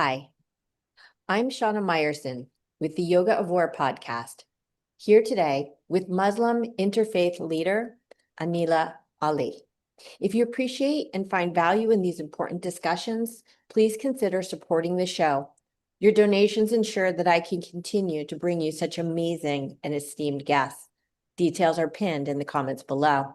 Hi, I'm Shana Meyerson with the Yoga of War podcast, here today with Muslim interfaith leader Anila Ali. If you appreciate and find value in these important discussions, please consider supporting the show. Your donations ensure that I can continue to bring you such amazing and esteemed guests. Details are pinned in the comments below.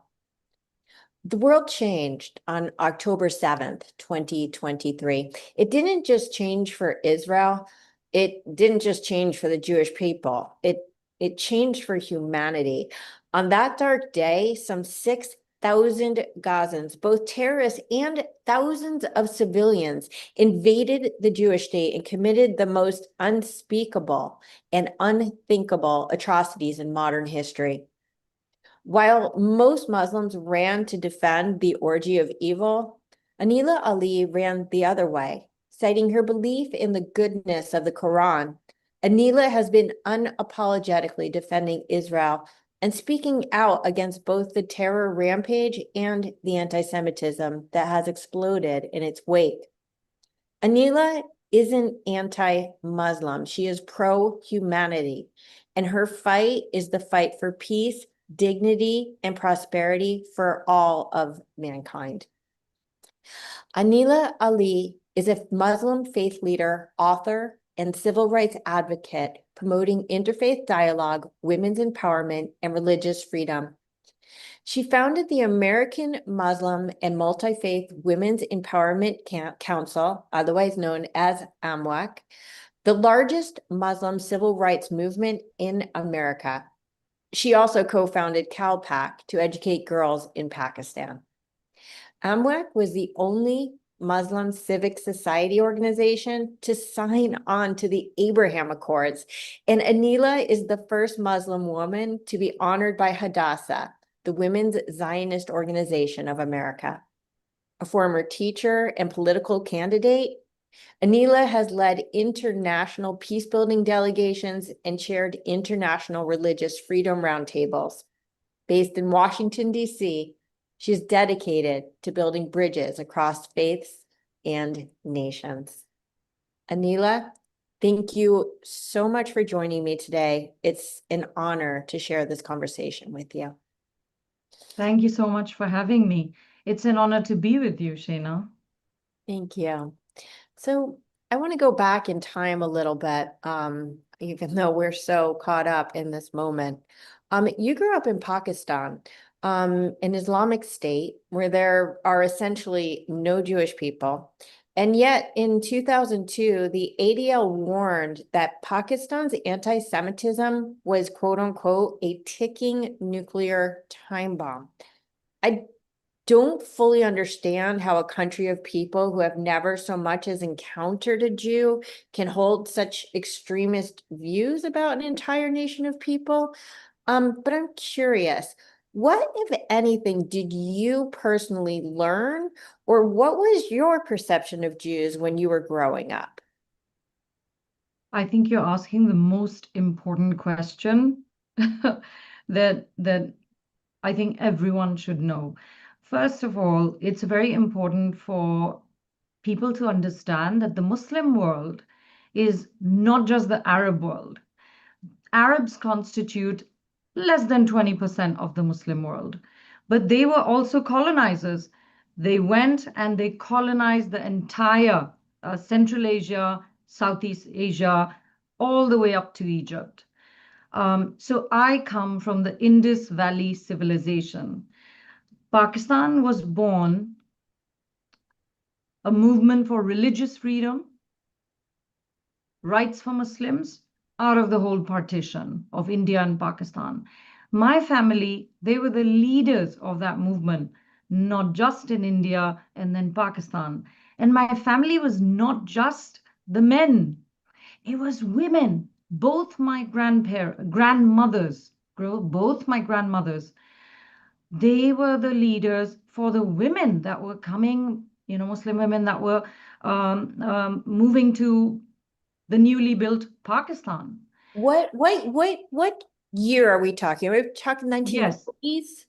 The world changed on October 7th, 2023. It didn't just change for Israel. It didn't just change for the Jewish people. It changed for humanity. On that dark day, some 6,000 Gazans, both terrorists and thousands of civilians, invaded the Jewish state and committed the most unspeakable and unthinkable atrocities in modern history. While most Muslims ran to defend the orgy of evil, Anila Ali ran the other way, citing her belief in the goodness of the Quran. Anila has been unapologetically defending Israel and speaking out against both the terror rampage and the antisemitism that has exploded in its wake. Anila isn't anti-Muslim. She is pro-humanity, and her fight is the fight for peace, dignity, and prosperity for all of mankind. Anila Ali is a Muslim faith leader, author, and civil rights advocate promoting interfaith dialogue, women's empowerment, and religious freedom. She founded the American Muslim and Multi-Faith Women's Empowerment Council, otherwise known as AMWAC, the largest Muslim civil rights movement in America. She also co-founded CalPAC to educate girls in Pakistan. AMWAC was the only Muslim civic society organization to sign on to the Abraham Accords, and Anila is the first Muslim woman to be honored by Hadassah, the Women's Zionist Organization of America. A former teacher and political candidate, Anila has led international peace-building delegations and chaired international religious freedom roundtables. Based in Washington, D.C., she is dedicated to building bridges across faiths and nations. Anila, thank you so much for joining me today. It's an honor to share this conversation with you. Thank you so much for having me. It's an honor to be with you, Shana. Thank you. So I want to go back in time a little bit, even though we're so caught up in this moment. You grew up in Pakistan, an Islamic state where there are essentially no Jewish people. And yet in 2002, the ADL warned that Pakistan's anti-Semitism was, quote unquote, a ticking nuclear time bomb. I don't fully understand how a country of people who have never so much as encountered a Jew can hold such extremist views about an entire nation of people. But I'm curious, what, if anything, did you personally learn, or what was your perception of Jews when you were growing up? I think you're asking the most important question that I think everyone should know. First of all, it's very important for people to understand that the Muslim world is not just the Arab world. Arabs constitute less than 20% of the Muslim world, but they were also colonizers. They went and they colonized the entire Central Asia, Southeast Asia, all the way up to Egypt. So I come from the Indus Valley civilization. Pakistan was born a movement for religious freedom, rights for Muslims, out of the whole partition of India and Pakistan. My family, they were the leaders of that movement, not just in India and then Pakistan. And my family was not just the men, it was women. Both my grandmothers, they were the leaders for the women that were coming, Muslim women that were moving to the newly built Pakistan. What year are we talking? Are we talking 1940s? Yes,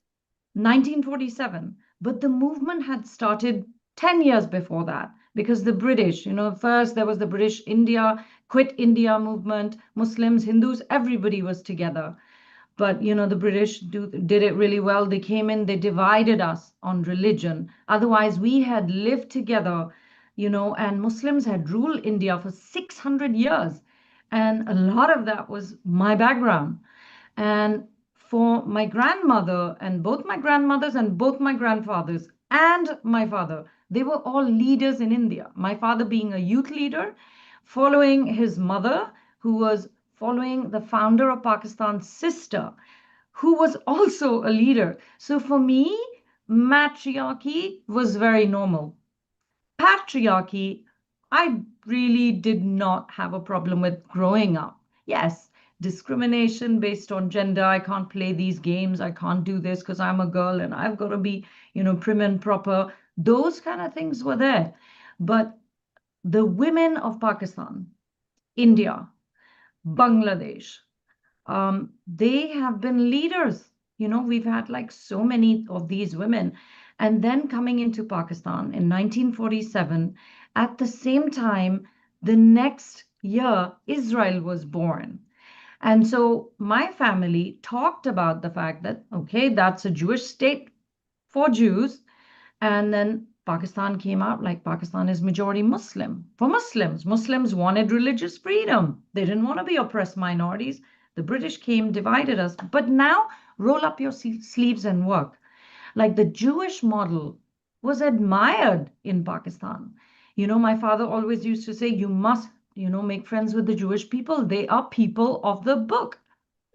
1947. But the movement had started 10 years before that. because the British, first there was the British India, quit India movement, Muslims, Hindus, everybody was together. But the British did it really well. They came in, they divided us on religion. Otherwise, we had lived together, and Muslims had ruled India for 600 years. And a lot of that was my background. And for my grandmother, and both my grandmothers and both my grandfathers and my father, they were all leaders in India. My father being a youth leader, following his mother, who was following the founder of Pakistan's sister, who was also a leader. So for me, matriarchy was very normal. Patriarchy, I really did not have a problem with growing up. Yes, discrimination based on gender. I can't play these games. I can't do this because I'm a girl and I've got to be, prim and proper. Those kind of things were there. But the women of Pakistan, India, Bangladesh, they have been leaders. We've had like so many of these women. And then coming into Pakistan in 1947, at the same time, the next year, Israel was born. And so my family talked about the fact that, okay, that's a Jewish state for Jews. And then Pakistan came out like Pakistan is majority Muslim. For Muslims, Muslims wanted religious freedom. They didn't want to be oppressed minorities. The British came, divided us. But now, roll up your sleeves and work. Like the Jewish model was admired in Pakistan. My father always used to say, you must, make friends with the Jewish people. They are people of the book.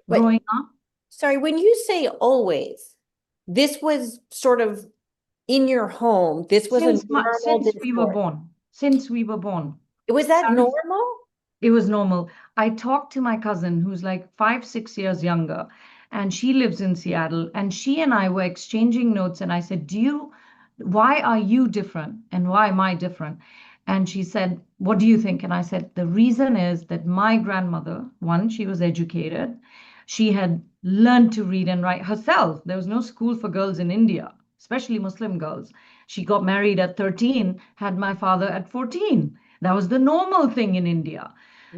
But Growing up, sorry, when you say always, this was sort of in your home. This was a normal since we were discourse. born, since we were born. Was that normal? It was normal. I talked to my cousin who's like 5, 6 years younger, and she lives in Seattle. And she and I were exchanging notes. And I said, why are you different? And why am I different? And she said, what do you think? And I said, the reason is that my grandmother, one, she was educated. She had learned to read and write herself. There was no school for girls in India, especially Muslim girls. She got married at 13, had my father at 14. That was the normal thing in India.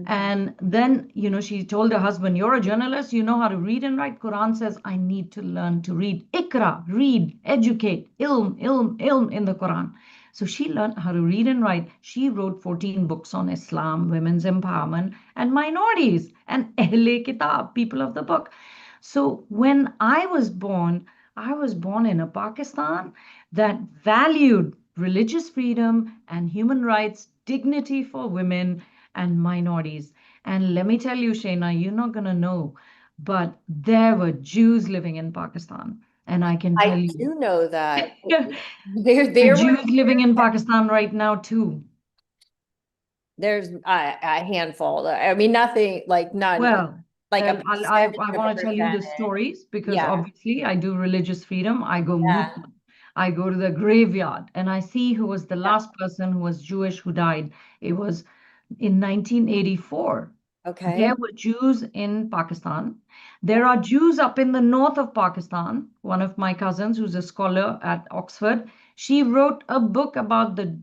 And then, she told her husband, you're a journalist, you know how to read and write. Quran says, I need to learn to read. Ikra, read, educate, ilm, ilm, ilm in the Quran. So she learned how to read and write. She wrote 14 books on Islam, women's empowerment, and minorities, and Ahle Kitab, people of the book. So when I was born in a Pakistan that valued religious freedom and human rights, dignity for women and minorities. And let me tell you, Shana, you're not going to know, but there were Jews living in Pakistan. And I can tell I you, do know that. there There are were Jews living in Pakistan right now, too. there's a handful. I mean, nothing like none, Well, like a I percentage of a want to tell you the percentage. stories because Yeah, obviously I do religious freedom. I go yeah, Mutman. I go to the graveyard and I see who was the yeah. last person who was Jewish who died. It was in 1984. There Okay. were Jews in Pakistan. Yeah. There are Jews up in the north of Pakistan. One of my cousins, who's a scholar at Oxford, she wrote a book about the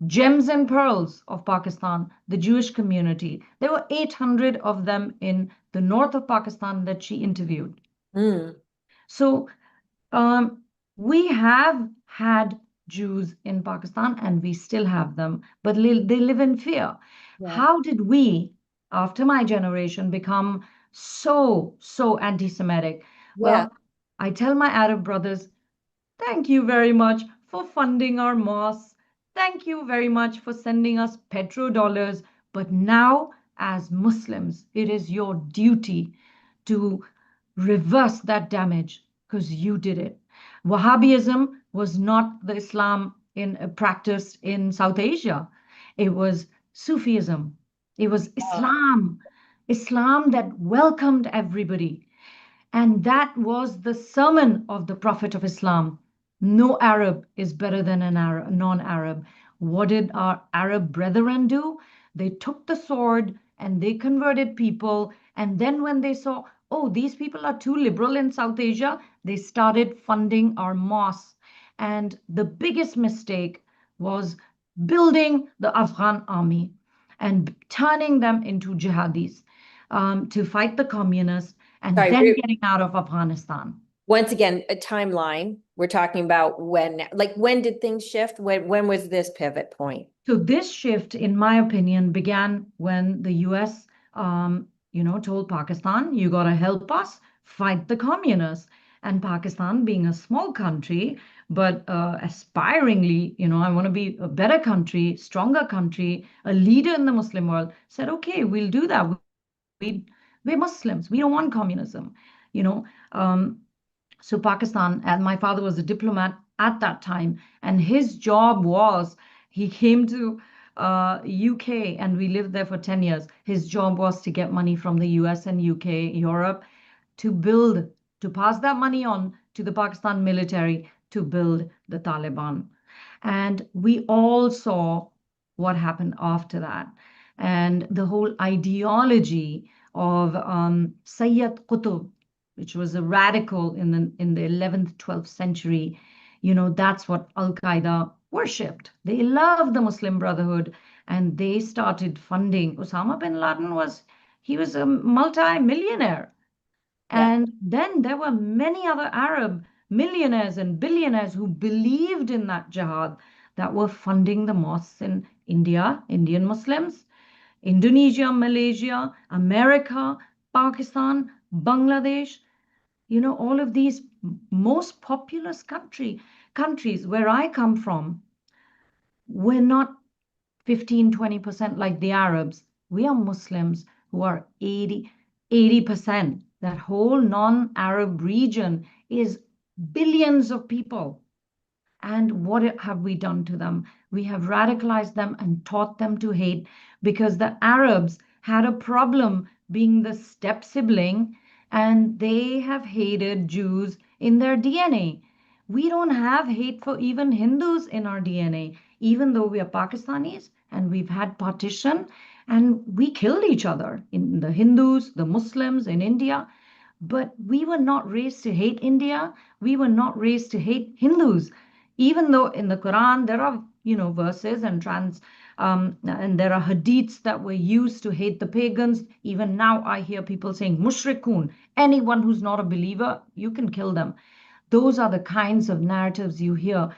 gems and pearls of Pakistan, the Jewish community. There were 800 of them in the north of Pakistan that she interviewed. Mm, So um, we have had Jews in Pakistan and we still have them, but they live in fear. yeah. How did we, after my generation, become so anti-Semitic? Yeah. Well, I tell my Arab brothers, thank you very much for funding our mosques. Thank you very much for sending us petrodollars. But now, as Muslims, it is your duty to reverse that damage because you did it. Wahhabism was not the Islam practiced in South Asia. It was Sufism. It was Islam. Islam that welcomed everybody. And that was the sermon of the Prophet of Islam. No Arab is better than a non-Arab. What did our Arab brethren do? They took the sword and they converted people. And then when they saw, oh, these people are too liberal in South Asia, they started funding our mosques. And the biggest mistake was building the Afghan army and turning them into jihadis to fight the communists and Sorry, then getting out of Afghanistan. once again, a timeline. We're talking about when did things shift? When was this pivot point? So this shift, in my opinion, began when the US, told Pakistan, you got to help us fight the communists. And Pakistan, being a small country, but aspiringly, I want to be a better country, stronger country, a leader in the Muslim world, said, okay, we'll do that. We're Muslims. We don't want communism. You know, um, so Pakistan, and my father was a diplomat at that time, and his job was he came to UK and we lived there for 10 years. His job was to get money from the US and UK, Europe, to build, to pass that money on to the Pakistan military to build the Taliban. And we all saw what happened after that. And the whole ideology of Sayyid Qutb, which was a radical in the 11th, 12th century, that's what Al-Qaeda worshipped. They loved the Muslim Brotherhood and they started funding. Osama bin Laden he was a multi-millionaire. Yeah. And then there were many other Arab millionaires and billionaires who believed in that jihad that were funding the mosques in India, Indian Muslims, Indonesia, Malaysia, America, Pakistan, Bangladesh, all of these most populous countries where I come from, we're not 15, 20% like the Arabs. We are Muslims who are 80%. That whole non-Arab region is billions of people. And what have we done to them? We have radicalized them and taught them to hate because the Arabs had a problem being the step sibling and they have hated Jews in their DNA. We don't have hate for even Hindus in our DNA, even though we are Pakistanis and we've had partition and we killed each other in the Hindus, the Muslims in India. But we were not raised to hate India. We were not raised to hate Hindus, even though in the Quran there are verses and and there are hadiths that were used to hate the pagans. Even now I hear people saying mushrikun, anyone who's not a believer, you can kill them. Those are the kinds of narratives you hear. I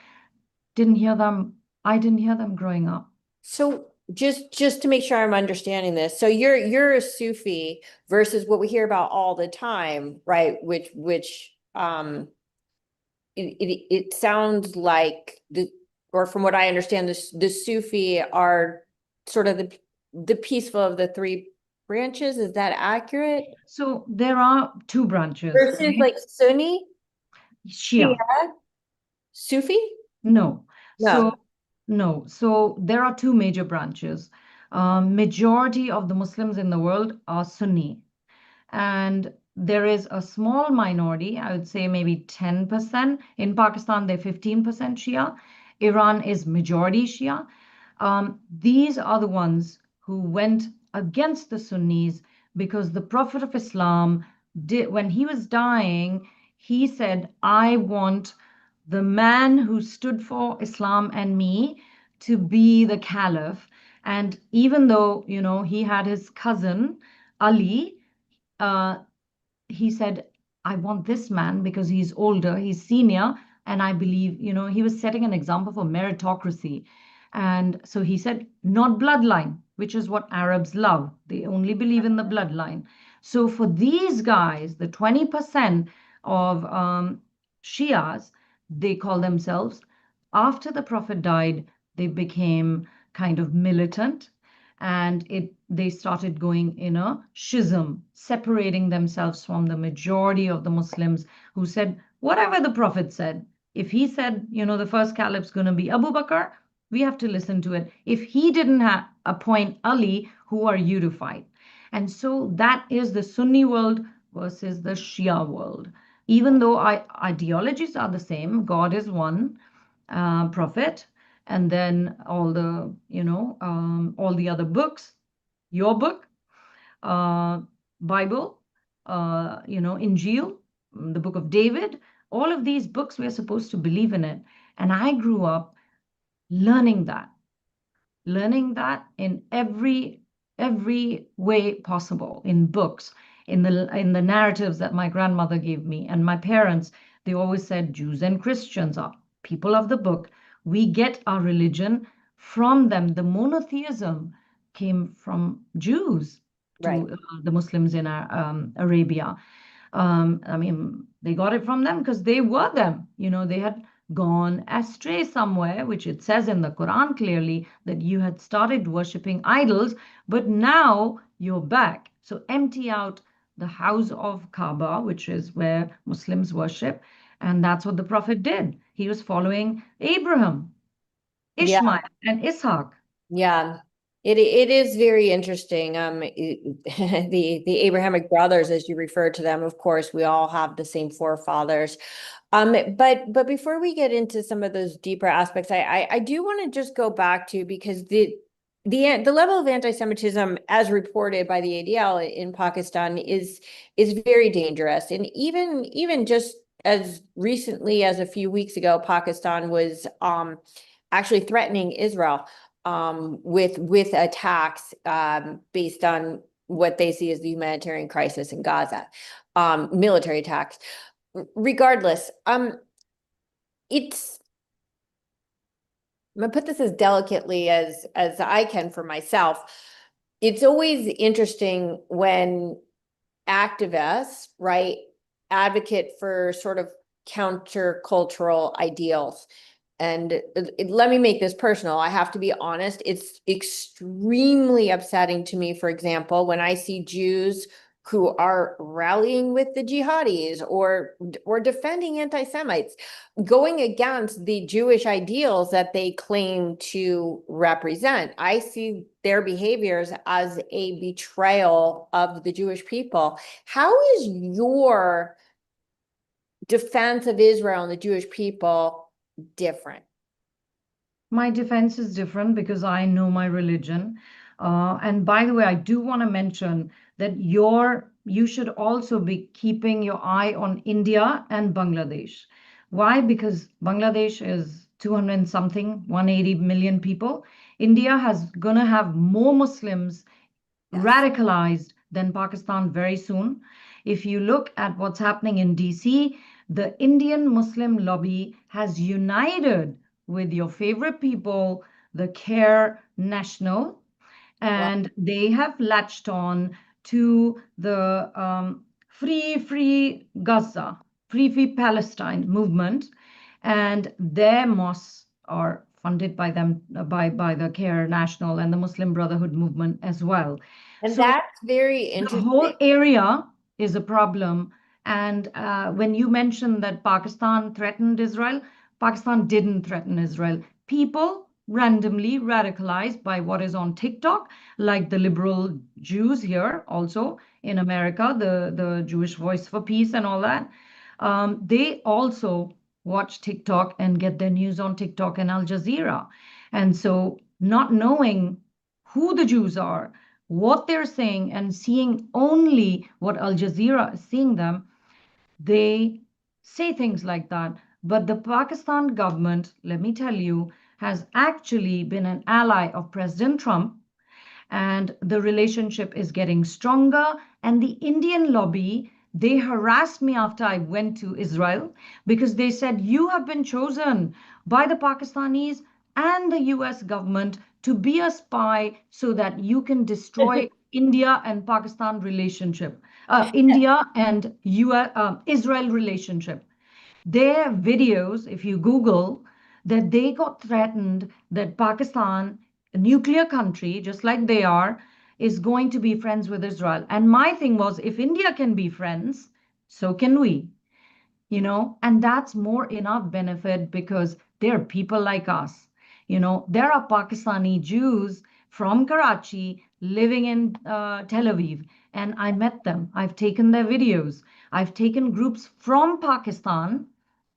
didn't hear them growing up. So just to make sure I'm understanding this, so you're a Sufi versus what we hear about all the time, right? Which it sounds like or from what I understand, the Sufi are sort of the peaceful of the three branches. Is that accurate? So there are two branches. Versus Okay? like Sunni, Shia, Shia. Sufi? No. No. So there are two major branches. Majority of the Muslims in the world are Sunni, and there is a small minority, I would say maybe 10%. In Pakistan, they're 15% Shia. Iran is majority Shia. These are the ones who went against the Sunnis because the Prophet of Islam did, when he was dying, he said, I want the man who stood for Islam and me to be the caliph. And even though, he had his cousin, Ali, uh, he said, I want this man because he's older, he's senior, and I believe, he was setting an example for meritocracy. And so he said, not bloodline, which is what Arabs love. They only believe in the bloodline. So for these guys, the 20% of Shias, they call themselves, after the Prophet died, they became kind of militant and they started going in a schism, separating themselves from the majority of the Muslims who said, whatever the Prophet said, if he said, the first caliph's going to be Abu Bakr, we have to listen to it. If he didn't appoint Ali, who are you to fight? And so that is the Sunni world versus the Shia world. Even though ideologies are the same, God is one, Prophet, and then all the other books, your book, Bible, Injil, the book of David, all of these books, we're supposed to believe in it. And I grew up learning that. learning that in every way possible, in books, in the narratives that my grandmother gave me and my parents. They always said Jews and Christians are people of the book. We get our religion from them. The monotheism came from Jews Right. to the Muslims in Arabia. I mean, they got it from them because they were them. They had gone astray somewhere, which it says in the Quran clearly that you had started worshipping idols, but now you're back. So empty out the house of Kaaba, which is where Muslims worship. And that's what the Prophet did. He was following Abraham, Yeah. Ishmael, and Ishaq. Yeah. It is very interesting. The Abrahamic brothers, as you refer to them, of course, we all have the same forefathers. But before we get into some of those deeper aspects, I do want to just go back to, because the level of anti-Semitism as reported by the ADL in Pakistan is very dangerous. And even just as recently as a few weeks ago, Pakistan was actually threatening Israel with attacks based on what they see as the humanitarian crisis in Gaza, military attacks. Regardless, it's I'm gonna put this as delicately as I can for myself. It's always interesting when activists, right, advocate for sort of countercultural ideals. And let me make this personal. I have to be honest. It's extremely upsetting to me, for example, when I see Jews who are rallying with the jihadis or defending anti-Semites, going against the Jewish ideals that they claim to represent. I see their behaviors as a betrayal of the Jewish people. How is your defense of Israel and the Jewish people different? My defense is different because I know my religion. And by the way, I do want to mention that you should also be keeping your eye on India and Bangladesh. Why? Because Bangladesh is 200 and something, 180 million people. India has gonna have more Muslims Yes. radicalized than Pakistan very soon. If you look at what's happening in DC, the Indian Muslim lobby has united with your favorite people, the CARE National, Well, and they have latched on to the Free Gaza, Free Palestine movement, and their mosques are funded by them by the CARE National and the Muslim Brotherhood movement as well. and So that's very the interesting. whole area is a problem. And when you mentioned that Pakistan threatened Israel, Pakistan didn't threaten Israel. People randomly radicalized by what is on TikTok, like the liberal Jews here, also in America, the Jewish Voice for Peace and all that. They also watch TikTok and get their news on TikTok and Al Jazeera. And so, not knowing who the Jews are, what they're saying, and seeing only what Al Jazeera is seeing them, they say things like that. But the Pakistan government, let me tell you, has actually been an ally of President Trump, and the relationship is getting stronger. And the Indian lobby, they harassed me after I went to Israel because they said, you have been chosen by the Pakistanis and the US government to be a spy so that you can destroy India and Pakistan relationship, India and US, Israel relationship. Their videos, if you Google, that they got threatened that Pakistan, a nuclear country, just like they are, is going to be friends with Israel. And my thing was, if India can be friends, so can we, and that's more in our benefit because they're people like us. There are Pakistani Jews from Karachi living in Tel Aviv, and I met them. I've taken their videos. I've taken groups from Pakistan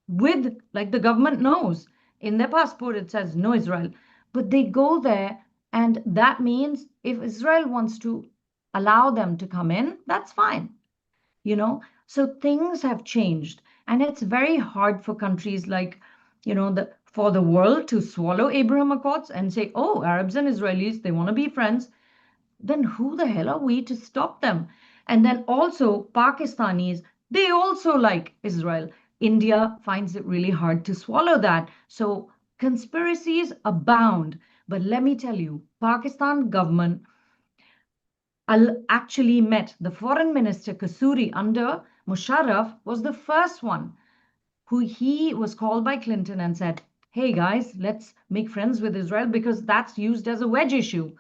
with, like, the government knows in their passport it says no Israel, but they go there, and that means if Israel wants to allow them to come in, that's fine. So things have changed, and it's very hard for countries like, the for the world to swallow Abraham Accords and say, oh, Arabs and Israelis, they want to be friends, then who the hell are we to stop them? And then also Pakistanis, they also like Israel. India finds it really hard to swallow that. So conspiracies abound. But let me tell you, Pakistan government actually met the foreign minister Kasuri under Musharraf was the first one who he was called by Clinton and said, hey guys, let's make friends with Israel because that's used as a wedge issue.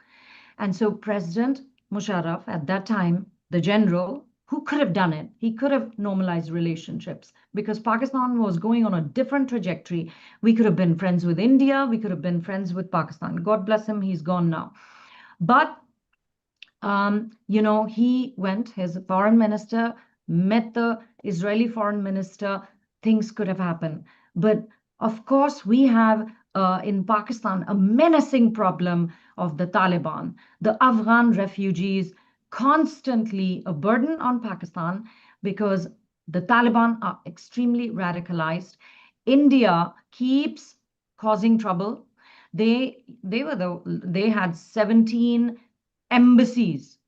And so President Musharraf at that time, the general, who could have done it? He could have normalized relationships because Pakistan was going on a different trajectory. We could have been friends with India. We could have been friends with Pakistan. God bless him, he's gone now. But he went, his foreign minister met the Israeli foreign minister, things could have happened. But of course, we have in Pakistan a menacing problem of the Taliban, the Afghan refugees, constantly a burden on Pakistan because the Taliban are extremely radicalized. India keeps causing trouble. They had 17 embassies,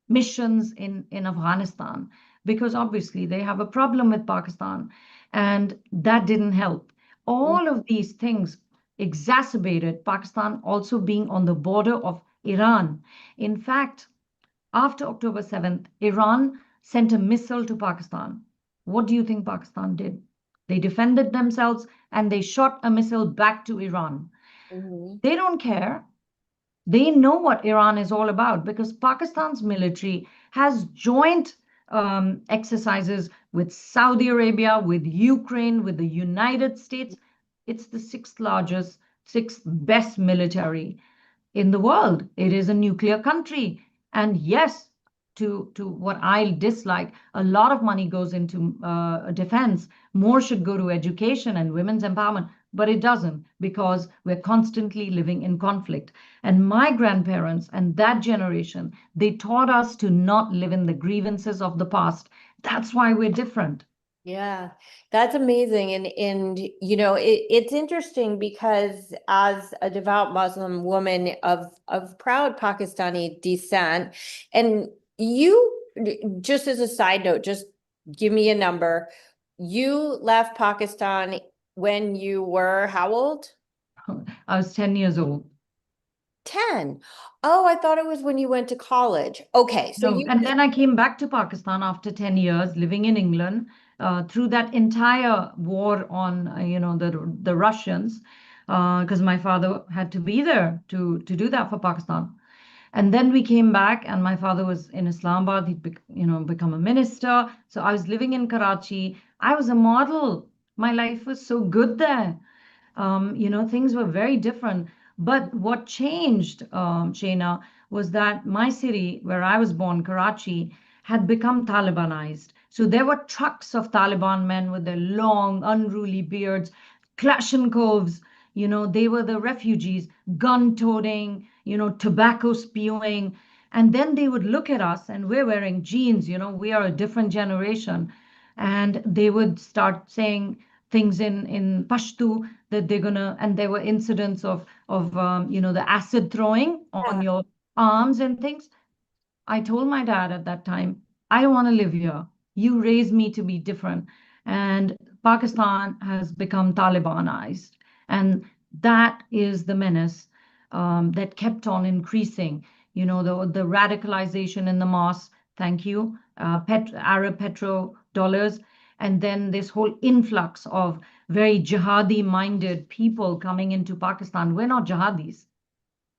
missions in Afghanistan, because obviously they have a problem with Pakistan, and that didn't help. All of these things exacerbated Pakistan also being on the border of Iran. In fact, after October 7th, Iran sent a missile to Pakistan. What do you think Pakistan did? They defended themselves and they shot a missile back to Iran. They don't care. They know what Iran is all about because Pakistan's military has joint exercises with Saudi Arabia, with Ukraine, with the United States. It's the sixth best military in the world. It is a nuclear country. And yes, to what I dislike, a lot of money goes into defense. More should go to education and women's empowerment, but it doesn't because we're constantly living in conflict. And my grandparents and that generation, they taught us to not live in the grievances of the past. That's why we're different. Yeah, that's amazing. And it's interesting because as a devout Muslim woman of proud Pakistani descent, and you, just as a side note, just give me a number. You left Pakistan when you were how old? I was 10 years old. 10. Oh, I thought it was when you went to college. Okay, so No, and then I came back to Pakistan after 10 years living in England through that entire war on, the Russians, because my father had to be there to do that for Pakistan. And then we came back, and my father was in Islamabad. He'd become a minister. So I was living in Karachi. I was a model. My life was so good there. Things were very different. But what changed, Shana, was that my city, where I was born, Karachi, had become Talibanized. So there were trucks of Taliban men with their long, unruly beards, Kalashnikovs. They were the refugees, gun-toting, tobacco spewing. And then they would look at us, and we're wearing jeans, we are a different generation. And they would start saying things in Pashto that they're gonna, and there were incidents of the acid throwing on your arms and things. I told my dad at that time, I don't want to live here. You raised me to be different. And Pakistan has become Talibanized. And that is the menace that kept on increasing. The radicalization in the mosque, thank you, Arab petrodollars, and then this whole influx of very jihadi-minded people coming into Pakistan. We're not jihadis.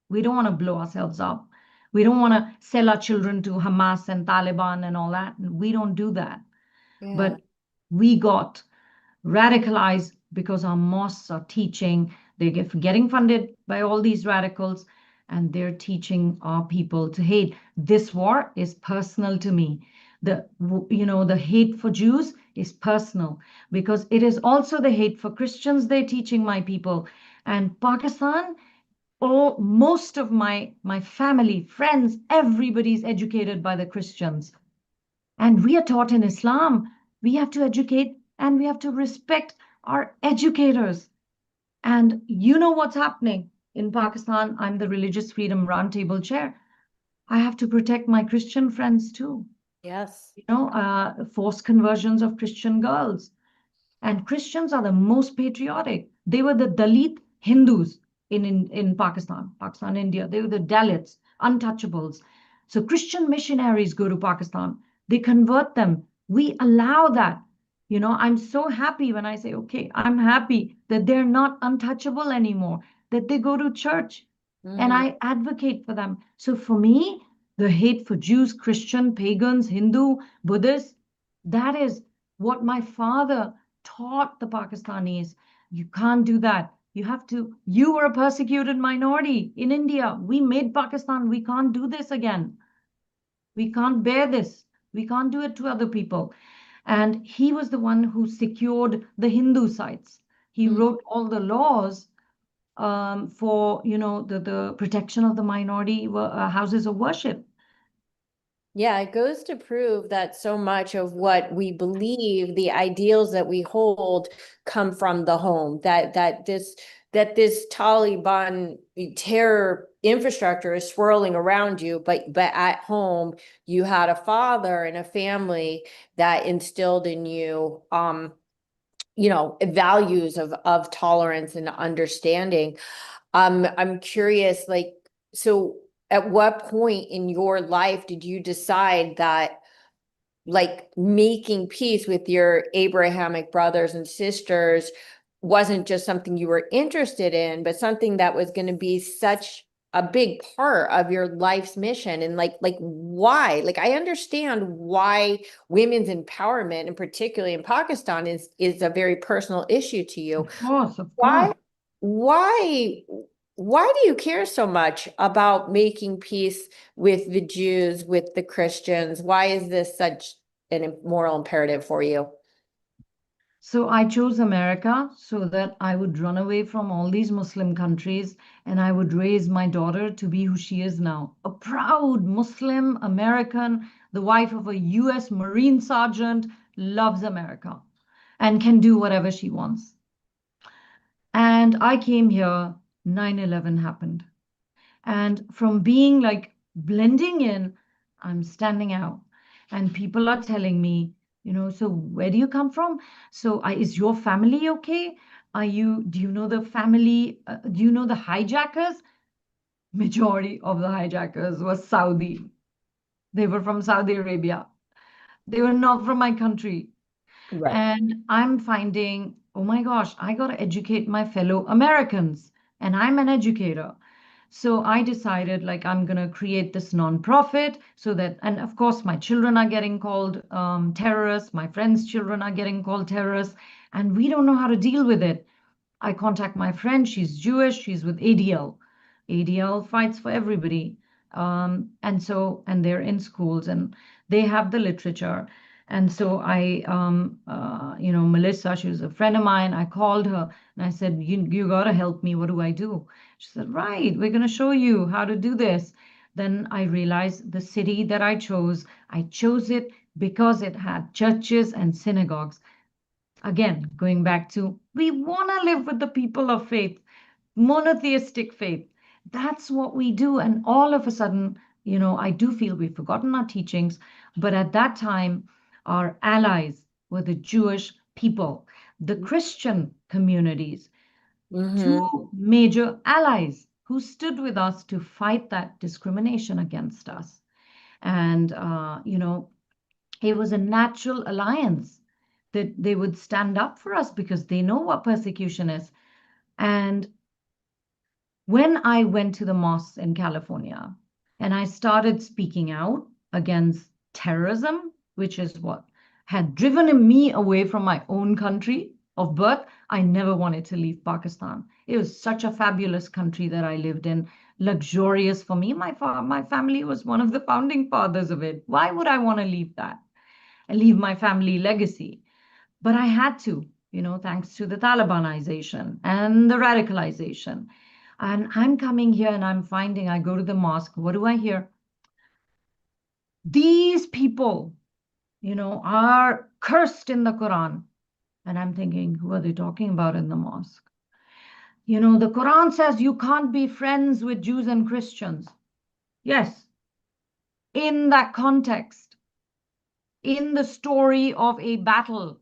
We don't want to blow ourselves up. We don't want to sell our children to Hamas and Taliban and all that. We don't do that. Yeah. But we got radicalized because our mosques are teaching, they're getting funded by all these radicals, and they're teaching our people to hate. This war is personal to me. The hate for Jews is personal because it is also the hate for Christians they're teaching my people. And Pakistan, most of my family, friends, everybody's educated by the Christians. And we are taught in Islam, we have to educate and we have to respect our educators. And you know what's happening in Pakistan? I'm the Religious Freedom Roundtable chair. I have to protect my Christian friends too. Yes. Forced conversions of Christian girls. And Christians are the most patriotic. They were the Dalit Hindus in Pakistan, India. They were the Dalits, untouchables. So Christian missionaries go to Pakistan. They convert them. We allow that. I'm so happy when I say, okay, I'm happy that they're not untouchable anymore, that they go to church and Hmm. I advocate for them. So for me, the hate for Jews, Christian, pagans, Hindu, Buddhists, that is what my father taught the Pakistanis. You can't do that. You were a persecuted minority in India. We made Pakistan. We can't do this again. We can't bear this. We can't do it to other people. And he was the one who secured the Hindu sites. He wrote all the laws for, the protection of the minority houses of worship. Yeah, it goes to prove that so much of what we believe, the ideals that we hold, come from the home. That this Taliban terror infrastructure is swirling around you, but at home you had a father and a family that instilled in you, values of tolerance and understanding. I'm curious, like, so at what point in your life did you decide that, like, making peace with your Abrahamic brothers and sisters wasn't just something you were interested in, but something that was going to be such a big part of your life's mission? And like why? Like, I understand why women's empowerment, and particularly in Pakistan, is a very personal issue to you. Of course, of Why, course. why, why do you care so much about making peace with the Jews, with the Christians? Why is this such an moral imperative for you? So I chose America so that I would run away from all these Muslim countries and I would raise my daughter to be who she is now, a proud Muslim American, the wife of a US Marine sergeant, loves America and can do whatever she wants. And I came here, 9/11 happened. And from being like blending in, I'm standing out. And people are telling me, so where do you come from? So is your family okay? Do you know the family? Do you know the hijackers? Majority of the hijackers were Saudi. They were from Saudi Arabia. They were not from my country. Right. And I'm finding, oh my gosh, I got to educate my fellow Americans. And I'm an educator. So I decided, like, I'm going to create this nonprofit so that, and of course, my children are getting called terrorists. My friends' children are getting called terrorists. And we don't know how to deal with it. I contact my friend. She's Jewish. She's with ADL. ADL fights for everybody. And they're in schools and they have the literature. And so Melissa, she was a friend of mine. I called her and I said, you got to help me. What do I do? She said, right, we're going to show you how to do this. Then I realized the city that I chose it because it had churches and synagogues. Again, going back to, we want to live with the people of faith, monotheistic faith. That's what we do. And all of a sudden, I do feel we've forgotten our teachings. But at that time, our allies were the Jewish people, the Christian communities, two Mm-hmm. major allies who stood with us to fight that discrimination against us. And, it was a natural alliance that they would stand up for us because they know what persecution is. And when I went to the mosques in California and I started speaking out against terrorism, which is what had driven me away from my own country of birth, I never wanted to leave Pakistan. It was such a fabulous country that I lived in, luxurious for me. My family was one of the founding fathers of it. Why would I want to leave that and leave my family legacy? But I had to, thanks to the Talibanization and the radicalization. And I'm coming here and I'm finding, I go to the mosque. What do I hear? These people, are cursed in the Quran. And I'm thinking, who are they talking about in the mosque? the Quran says you can't be friends with Jews and Christians. Yes, in that context, in the story of a battle,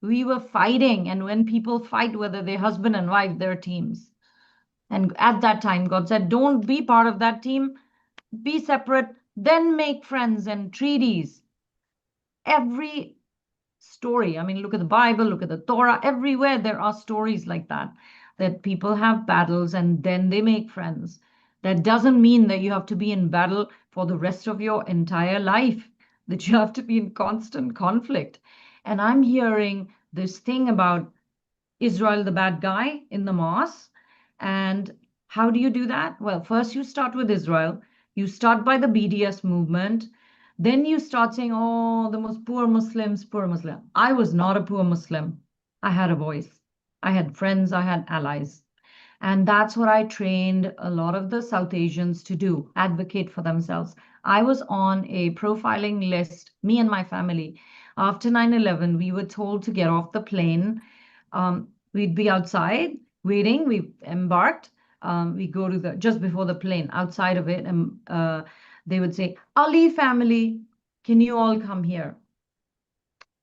we were fighting. And when people fight, whether they're husband and wife, they're teams. And at that time, God said, don't be part of that team, be separate, then make friends and treaties. Every story, I mean, look at the Bible, look at the Torah, everywhere there are stories like that people have battles and then they make friends. That doesn't mean that you have to be in battle for the rest of your entire life, that you have to be in constant conflict. And I'm hearing this thing about Israel, the bad guy in the Hamas. And how do you do that? Well, first you start with Israel. You start by the BDS movement. Then you start saying, oh, the most poor Muslims, poor Muslim. I was not a poor Muslim. I had a voice. I had friends. I had allies. And that's what I trained a lot of the South Asians to do, advocate for themselves. I was on a profiling list, me and my family. After 9/11, we were told to get off the plane. We'd be outside waiting. We embarked. We go to just before the plane, outside of it, and they would say, Ali family, can you all come here?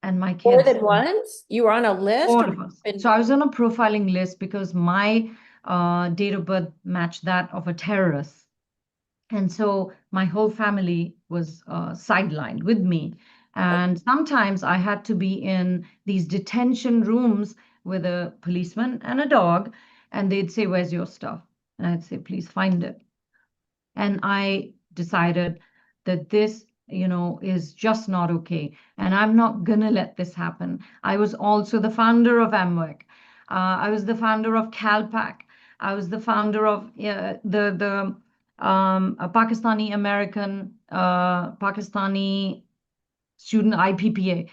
And my More kids, than once? You were on a list? all of us. So I was on a profiling list because my date of birth matched that of a terrorist. And so my whole family was sidelined with me. And sometimes I had to be in these detention rooms with a policeman and a dog, and they'd say, where's your stuff? And I'd say, please find it. And I decided that this, is just not okay. And I'm not going to let this happen. I was also the founder of AMWEC. I was the founder of CalPAC. I was the founder of the Pakistani American, Pakistani student IPPA,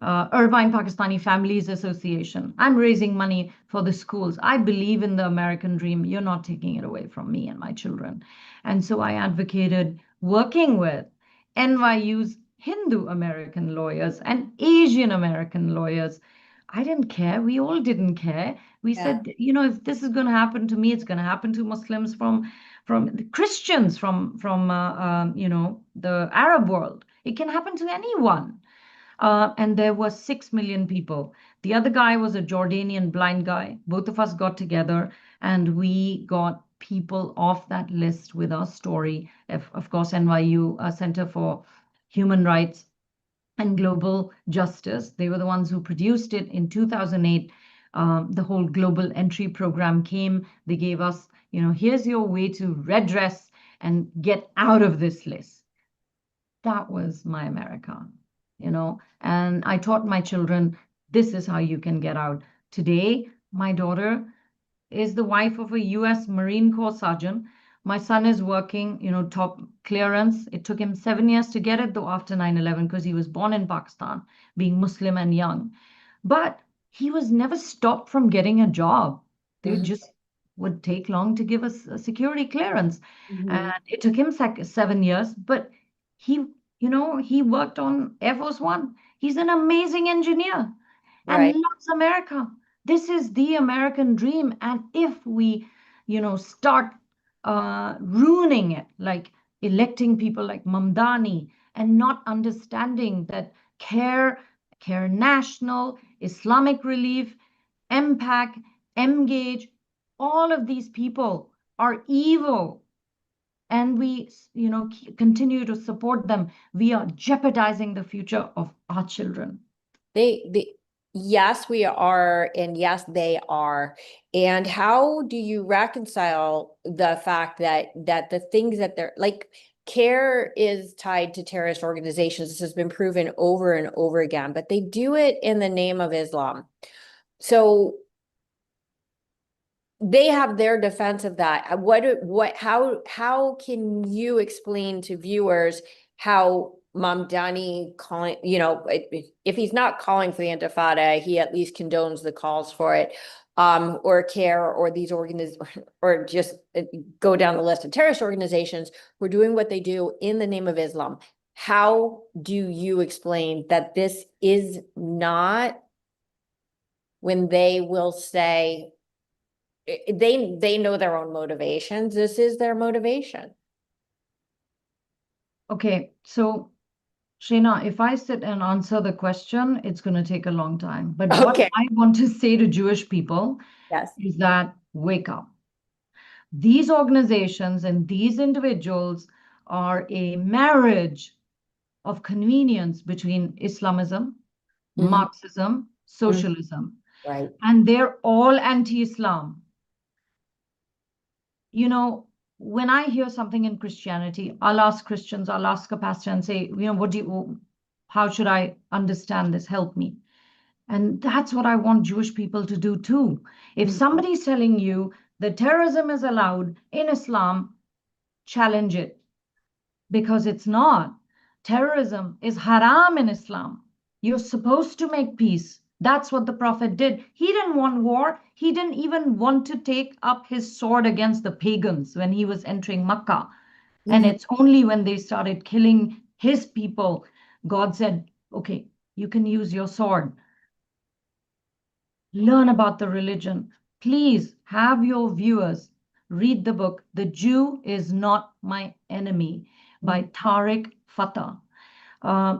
Irvine Pakistani Families Association. I'm raising money for the schools. I believe in the American dream. You're not taking it away from me and my children. And so I advocated working with NYU's Hindu American lawyers and Asian American lawyers. I didn't care. We all didn't care. We said, if this is going to happen to me, it's going to happen to Muslims from the Christians, from the Arab world. It can happen to anyone. And there were 6 million people. The other guy was a Jordanian blind guy. Both of us got together and we got people off that list with our story. Of course, NYU Center for Human Rights and Global Justice. They were the ones who produced it in 2008. The whole global entry program came. They gave us, here's your way to redress and get out of this list. That was my America, and I taught my children, this is how you can get out. Today, my daughter is the wife of a US Marine Corps sergeant. My son is working, top clearance. It took him 7 years to get it, though, after 9/11, because he was born in Pakistan, being Muslim and young. But he was never stopped from getting a job. They just would take long to give us a security clearance. And it took him 7 years, but he, he worked on Air Force One. He's an amazing engineer and Right. loves America. This is the American dream. And if we, start ruining it, like electing people like Mamdani and not understanding that Care National, Islamic Relief, MPAC, Engage, all of these people are evil, and we, continue to support them, we are jeopardizing the future of our children. Yes, we are, and yes, they are. And how do you reconcile the fact that the things that they're like, CARE is tied to terrorist organizations? This has been proven over and over again, but they do it in the name of Islam. So they have their defense of that. How can you explain to viewers how Mamdani calling, if he's not calling for the Intifada, he at least condones the calls for it, or CARE, or these or just go down the list of terrorist organizations who are doing what they do in the name of Islam. How do you explain that this is not, when they will say, they know their own motivations. This is their motivation. Okay, so Shana, if I sit and answer the question, it's going to take a long time. But what Okay. I want to say to Jewish people Yes. is that wake up. These organizations and these individuals are a marriage of convenience between Islamism, Marxism, socialism, Right. and they're all anti-Islam. You know, when I hear something in Christianity, I'll ask Christians, I'll ask a pastor and say, how should I understand this? Help me. And that's what I want Jewish people to do too. If somebody's telling you that terrorism is allowed in Islam, challenge it, because it's not. Terrorism is haram in Islam. You're supposed to make peace. That's what the Prophet did. He didn't want war. He didn't even want to take up his sword against the pagans when he was entering Makkah. And it's only when they started killing his people, God said, okay, you can use your sword. Learn about the religion. Please have your viewers read the book, The Jew is Not My Enemy by Tariq Fatah.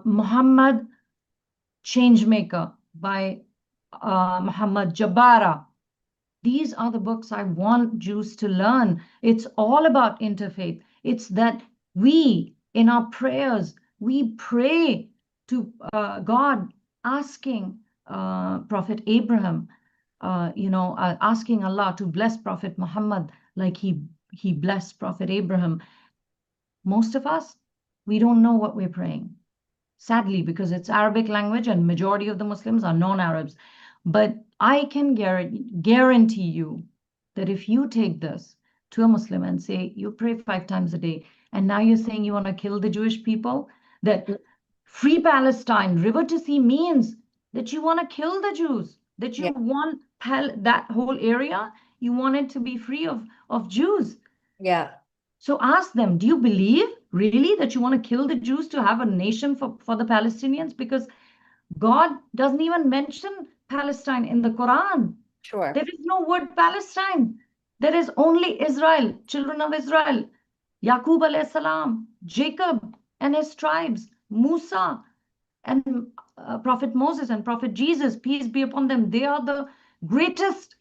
Muhammad Changemaker by Muhammad Jabara. These are the books I want Jews to learn. It's all about interfaith. It's that we, in our prayers, we pray to God, asking Prophet Abraham, asking Allah to bless Prophet Muhammad like he blessed Prophet Abraham. Most of us, we don't know what we're praying. Sadly, because it's Arabic language and majority of the Muslims are non-Arabs. But I can guarantee you that if you take this to a Muslim and say, you pray 5 times a day, and now you're saying you want to kill the Jewish people, that free Palestine, river to sea means that you want to kill the Jews, that you want that whole area, you want it to be free of Jews. Yeah. So ask them, do you believe really that you want to kill the Jews to have a nation for the Palestinians? Because God doesn't even mention Palestine in the Quran. Sure. There is no word Palestine. There is only Israel, children of Israel, Yaqub alayhi salam, Jacob and his tribes, Musa and Prophet Moses and Prophet Jesus, peace be upon them. They are the greatest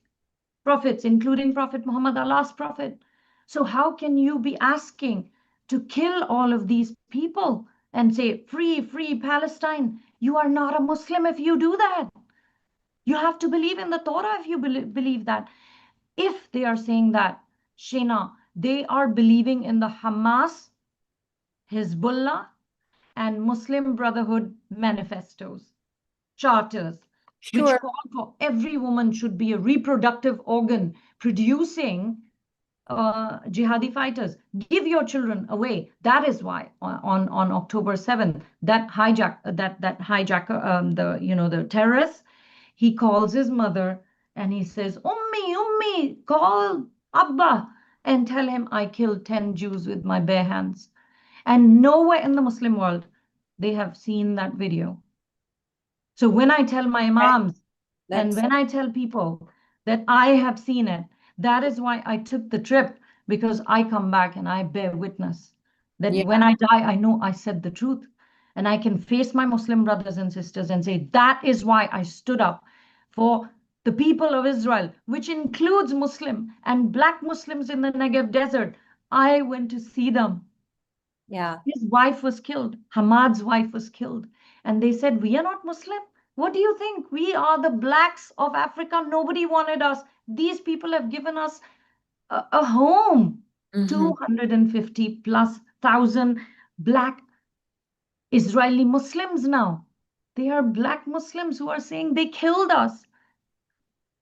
prophets, including Prophet Muhammad, our last prophet. So how can you be asking to kill all of these people and say, free, free Palestine? You are not a Muslim if you do that. You have to believe in the Torah if you believe that. If they are saying that, Shana, they are believing in the Hamas, Hezbollah, and Muslim Brotherhood manifestos, charters, which Sure. call for every woman should be a reproductive organ producing jihadi fighters. Give your children away. That is why on October 7th, that hijacker, the terrorist, he calls his mother and he says, Ummi, call Abba and tell him I killed 10 Jews with my bare hands. And nowhere in the Muslim world they have seen that video. So when I tell my imams and when I tell people that I have seen it, that is why I took the trip, because I come back and I bear witness that when I die, I know I said the truth. And I can face my Muslim brothers and sisters and say, that is why I stood up for the people of Israel, which includes Muslim and Black Muslims in the Negev desert. I went to see them. Yeah. His wife was killed. Hamad's wife was killed. And they said, we are not Muslim. What do you think? We are the blacks of Africa. Nobody wanted us. These people have given us a home. 250 plus thousand black Israeli Muslims now. They are black Muslims who are saying they killed us.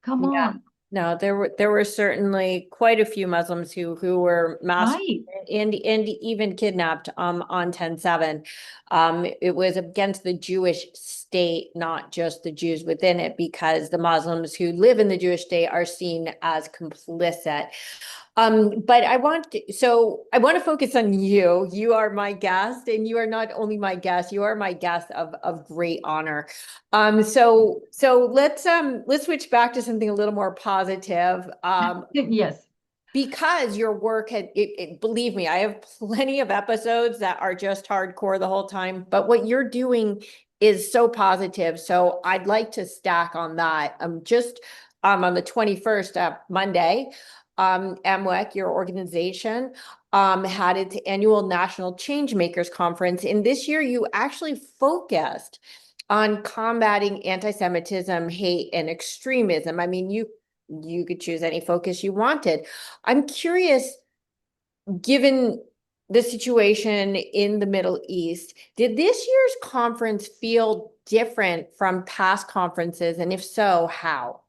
Come on. No, there were certainly quite a few Muslims who were massacred and even kidnapped on 10/7. It was against the Jewish state, not just the Jews within it, because the Muslims who live in the Jewish state are seen as complicit. But I want to focus on you. You are my guest, and you are not only my guest, you are my guest of great honor. So let's switch back to something a little more positive. Yes. Because your work believe me, I have plenty of episodes that are just hardcore the whole time, but what you're doing is so positive. So I'd like to stack on that. Just on the 21st, Monday, MWEC, your organization, had its annual National Changemakers Conference. And this year you actually focused on combating anti-Semitism, hate, and extremism. I mean, you could choose any focus you wanted. I'm curious, given the situation in the Middle East, did this year's conference feel different from past conferences? And if so, how?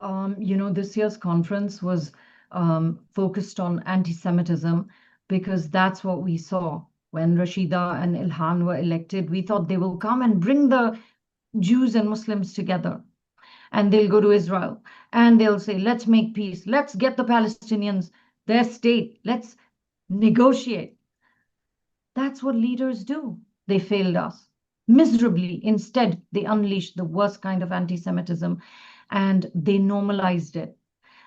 This year's conference was focused on anti-Semitism because that's what we saw when Rashida and Ilhan were elected. We thought they will come and bring the Jews and Muslims together, and they'll go to Israel and they'll say, let's make peace. Let's get the Palestinians their state. Let's negotiate. That's what leaders do. They failed us miserably. Instead, they unleashed the worst kind of anti-Semitism and they normalized it.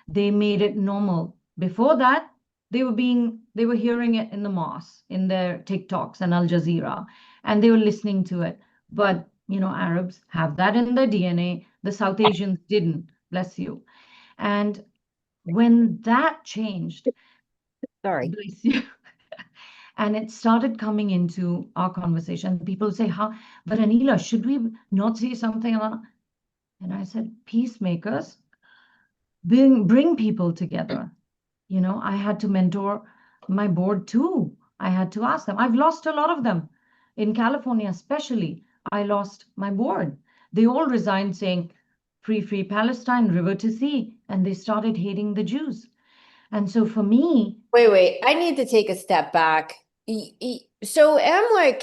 They made it normal. Before that, they were hearing it in the mosque, in their TikToks and Al Jazeera, and they were listening to it. But Arabs have that in their DNA. The South Asians didn't, bless you. And when that changed, Sorry. bless you, and it started coming into our conversation, people say, "How? But Anila, should we not say something?" And I said, peacemakers bring people together. I had to mentor my board too. I had to ask them. I've lost a lot of them. In California, especially, I lost my board. They all resigned saying, free Palestine, river to sea. And they started hating the Jews. And so for me, Wait, I need to take a step back. So MWEC,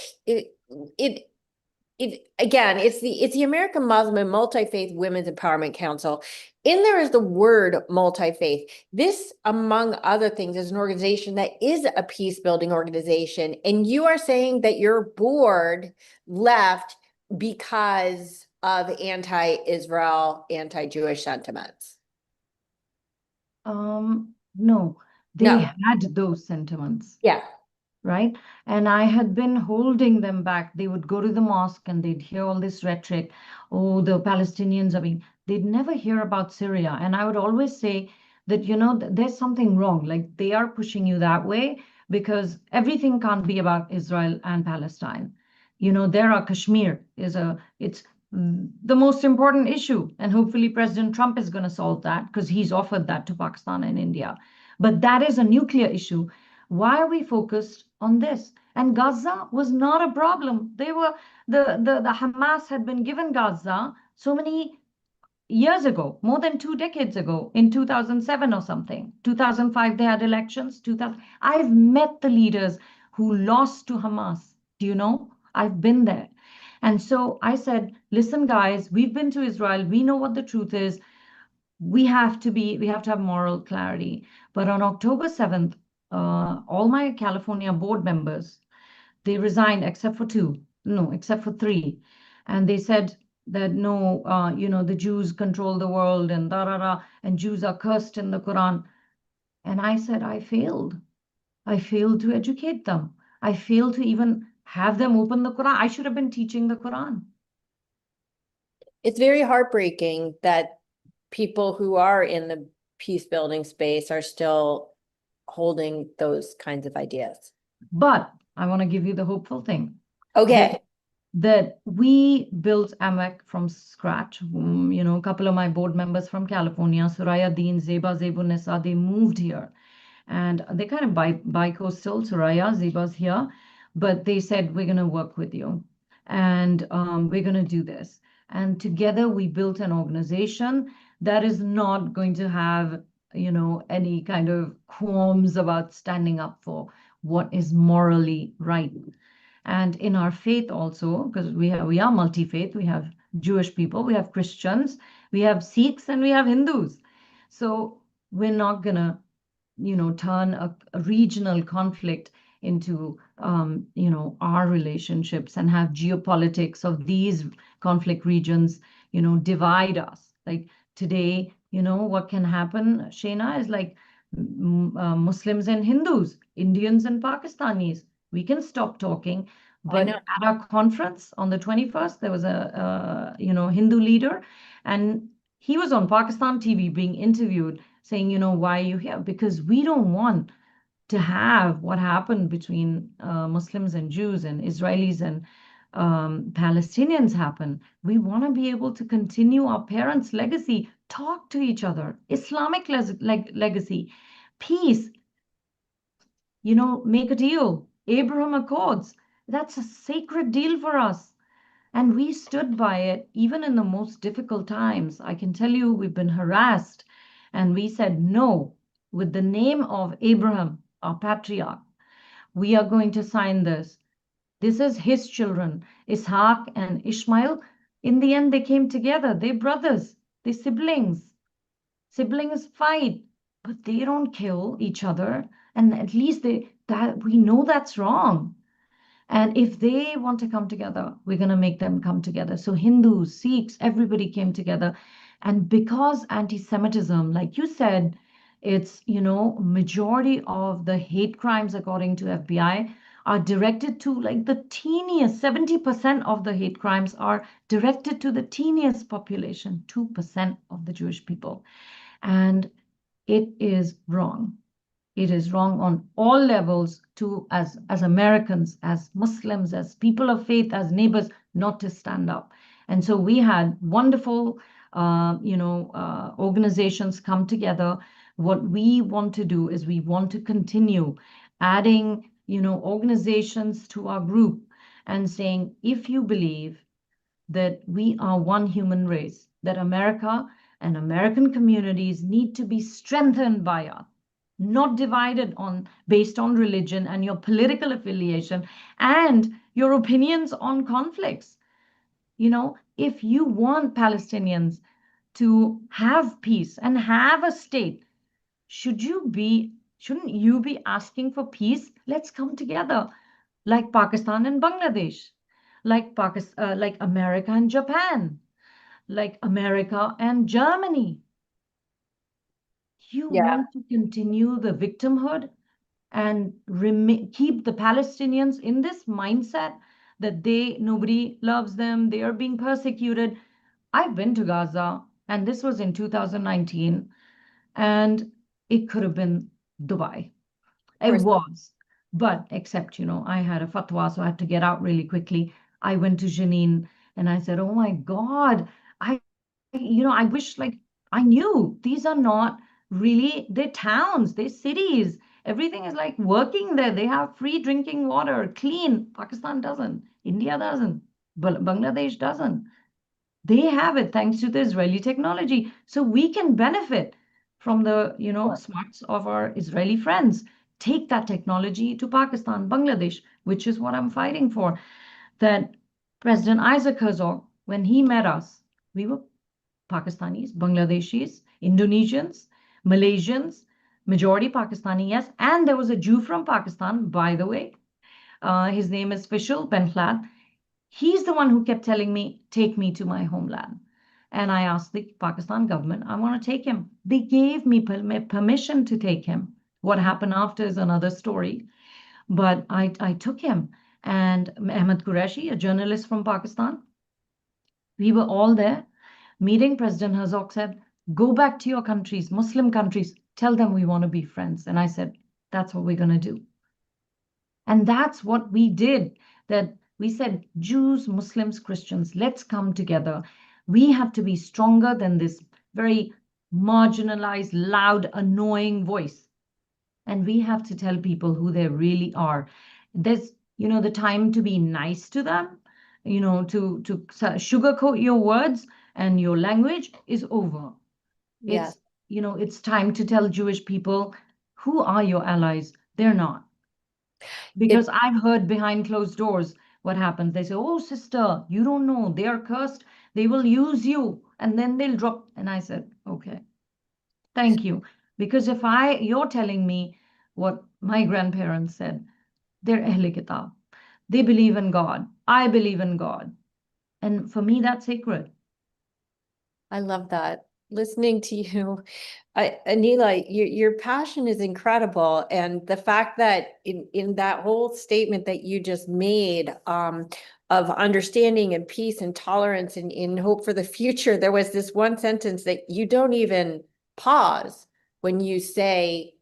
again, it's the American Muslim Multi-Faith Women's Empowerment Council. In there is the word multi-faith. This, among other things, is an organization that is a peace-building organization. And you are saying that your board left because of anti-Israel, anti-Jewish sentiments. no, they No. had those sentiments. Yeah. Right? And I had been holding them back. They would go to the mosque and they'd hear all this rhetoric. Oh, the Palestinians, they'd never hear about Syria. And I would always say that, there's something wrong. Like they are pushing you that way because everything can't be about Israel and Palestine. There are Kashmir it's the most important issue. And hopefully President Trump is going to solve that because he's offered that to Pakistan and India. But that is a nuclear issue. Why are we focused on this? And Gaza was not a problem. They were the Hamas had been given Gaza so many years ago, more than 2 decades ago, in 2007 or something. 2005 they had elections. 2000. I've met the leaders who lost to Hamas. Do you know? I've been there. And so I said, listen, guys, we've been to Israel. We know what the truth is. We have to have moral clarity. But on October 7th, all my California board members, they resigned except for except for three. And they said that no, the Jews control the world and and Jews are cursed in the Quran. And I said, I failed. I failed to educate them. I failed to even have them open the Quran. I should have been teaching the Quran. It's very heartbreaking that people who are in the peace building space are still holding those kinds of ideas. But I want to give you the hopeful thing. Okay. That we built AMEC from scratch. A couple of my board members from California, Suraya Deen, Zeba Zebunessa, they moved here. And they kind of bi-coastal, Suraya, Zeba's here. But they said, we're going to work with you. And we're going to do this. And together we built an organization that is not going to have, any kind of qualms about standing up for what is morally right. And in our faith also, because we are multi-faith, we have Jewish people, we have Christians, we have Sikhs, and we have Hindus. So we're not gonna turn a regional conflict into, our relationships and have geopolitics of these conflict regions, divide us. Like today, what can happen, Shana, is like Muslims and Hindus, Indians and Pakistanis. We can stop talking. I But know. at our conference on the 21st, there was a Hindu leader, and he was on Pakistan TV being interviewed, saying, why are you here? Because we don't want to have what happened between Muslims and Jews and Israelis and Palestinians happen. We want to be able to continue our parents' legacy, talk to each other, Islamic legacy, peace, make a deal, Abraham Accords. That's a sacred deal for us. And we stood by it even in the most difficult times. I can tell you we've been harassed. And we said, no, with the name of Abraham, our patriarch, we are going to sign this. This is his children, Ishaq and Ishmael. In the end, they came together. They're brothers, they're siblings. Siblings fight, but they don't kill each other. And at least that we know that's wrong. And if they want to come together, we're going to make them come together. So Hindus, Sikhs, everybody came together. And because anti-Semitism, like you said, it's, majority of the hate crimes, according to FBI, are directed to like the teeniest, 70% of the hate crimes are directed to the teeniest population, 2% of the Jewish people. And it is wrong. It is wrong on all levels to, as Americans, as Muslims, as people of faith, as neighbors, not to stand up. And so we had wonderful, organizations come together. What we want to do is we want to continue adding, organizations to our group and saying, if you believe that we are one human race, that America and American communities need to be strengthened by us, not divided based on religion and your political affiliation and your opinions on conflicts. If you want Palestinians to have peace and have a state, shouldn't you be asking for peace? Let's come together, like Pakistan and Bangladesh, like America and Japan, like America and Germany. You Yeah. want to continue the victimhood and keep the Palestinians in this mindset that nobody loves them, they are being persecuted. I've been to Gaza, and this was in 2019, and it could have been Dubai. It First, was, but except, I had a fatwa, so I had to get out really quickly. I went to Jenin and I said, oh my God, I I wish like I knew these are not really, they're towns, they're cities. Everything is like working there. They have free drinking water, clean. Pakistan doesn't. India doesn't. But Bangladesh doesn't. They have it thanks to the Israeli technology. So we can benefit from the, smarts of our Israeli friends. Take that technology to Pakistan, Bangladesh, which is what I'm fighting for. That President Isaac Herzog, when he met us, we were Pakistanis, Bangladeshis, Indonesians, Malaysians, majority Pakistani, yes. And there was a Jew from Pakistan, by the way. His name is Fishal Benflat. He's the one who kept telling me, take me to my homeland. And I asked the Pakistan government, I want to take him. They gave me permission to take him. What happened after is another story. But I took him. And Ahmed Qureshi, a journalist from Pakistan, we were all there meeting. President Herzog said, go back to your countries, Muslim countries, tell them we want to be friends. And I said, that's what we're going to do. And that's what we did. That we said, Jews, Muslims, Christians, let's come together. We have to be stronger than this very marginalized, loud, annoying voice. And we have to tell people who they really are. There's, the time to be nice to them, to sugarcoat your words and your language is over. yes. It's time to tell Jewish people, who are your allies? They're not. Because It, I've heard behind closed doors what happens. They say, oh, sister, you don't know. They are cursed. They will use you and then they'll drop. And I said, okay, thank you. Because if you're telling me what my grandparents said, they're Ahle Kitab. They believe in God. I believe in God. And for me, that's sacred. I love that. Listening to you, Anila, your passion is incredible. And the fact that in that whole statement that you just made, of understanding and peace and tolerance and in hope for the future, there was this one sentence that you don't even pause when you say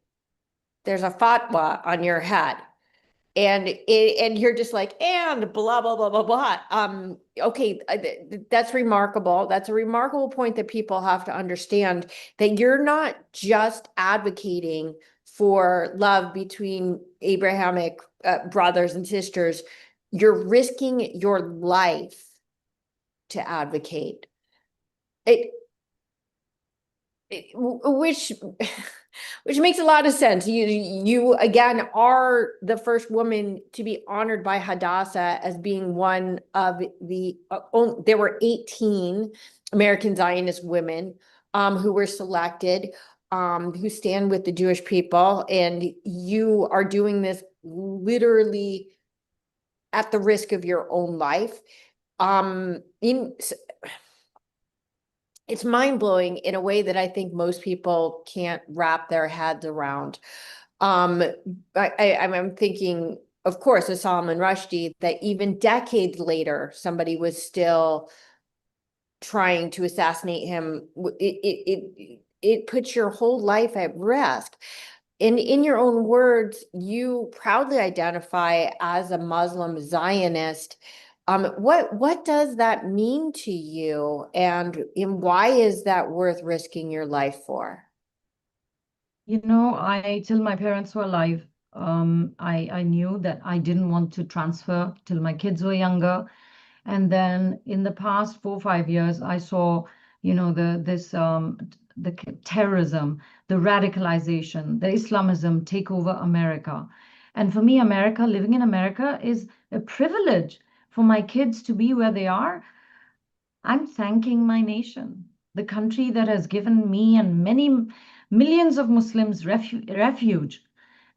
there's a fatwa on your head. And you're just like, and blah, blah, blah, blah, blah. Okay, that's remarkable. That's a remarkable point that people have to understand, that you're not just advocating for love between Abrahamic brothers and sisters. You're risking your life to advocate it, which makes a lot of sense. You again are the first woman to be honored by Hadassah as being one of the there were 18 American Zionist women who were selected, who stand with the Jewish people, and you are doing this literally at the risk of your own life. It's mind-blowing in a way that I think most people can't wrap their heads around. I'm thinking, of course, of Salman Rushdie, that even decades later, somebody was still trying to assassinate him. It puts your whole life at risk. In your own words, you proudly identify as a Muslim Zionist. What does that mean to you, and why is that worth risking your life for? Till my parents were alive, I knew that I didn't want to transfer till my kids were younger. And then in the past 4 or 5 years, I saw, the terrorism, the radicalization, the Islamism take over America. And for me, living in America is a privilege. For my kids to be where they are, I'm thanking my nation, the country that has given me and many millions of Muslims refuge.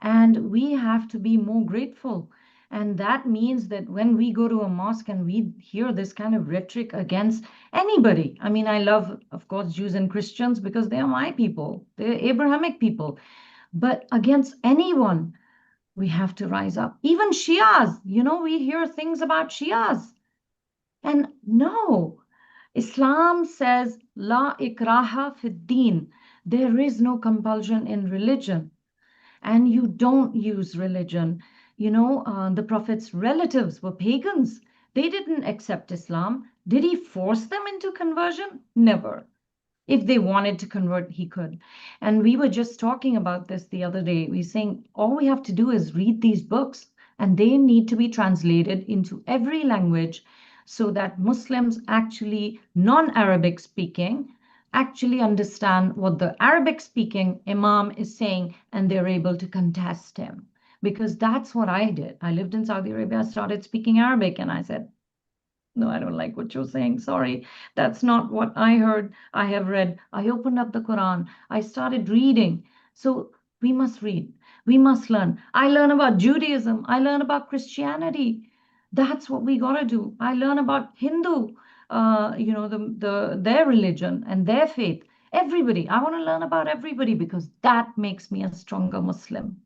And we have to be more grateful. And that means that when we go to a mosque and we hear this kind of rhetoric against anybody, I mean, I love, of course, Jews and Christians because they are my people, they're Abrahamic people. But against anyone, we have to rise up. Even Shias, we hear things about Shias. And no, Islam says, La ikraha fid din. There is no compulsion in religion. And you don't use religion. The Prophet's relatives were pagans. They didn't accept Islam. Did he force them into conversion? Never. If they wanted to convert, he could. And we were just talking about this the other day. We're saying all we have to do is read these books, and they need to be translated into every language so that Muslims, actually non-Arabic speaking, actually understand what the Arabic speaking Imam is saying, and they're able to contest him. Because that's what I did. I lived in Saudi Arabia, I started speaking Arabic, and I said, no, I don't like what you're saying. Sorry, that's not what I heard. I have read. I opened up the Quran. I started reading. So we must read. We must learn. I learn about Judaism. I learn about Christianity. That's what we gotta do. I learn about Hindu, their religion and their faith. Everybody. I want to learn about everybody because that makes me a stronger Muslim.